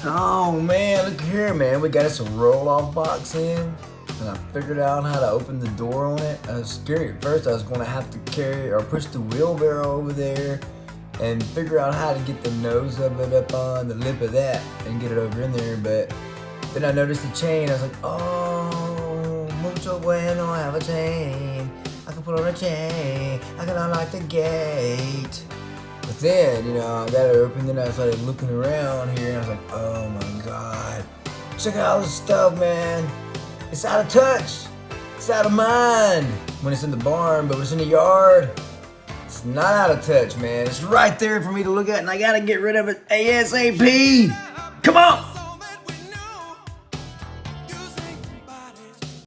Oh man, look here, man. We got us a roll-off box in, and I figured out how to open the door on it. I was scared at first. I was gonna have to carry or push the wheelbarrow over there and figure out how to get the nose of it up on the lip of that and get it over in there. But then I noticed the chain. I was like, oh, mucho bueno, I have a chain. I can put on a chain. I can unlock the gate. But then, I got it open, then I started looking around here, and I was like, oh my god. Check out all this stuff, man. It's out of touch. It's out of mind when it's in the barn, but when it's in the yard, it's not out of touch, man. It's right there for me to look at, and I gotta get rid of it ASAP. Come on!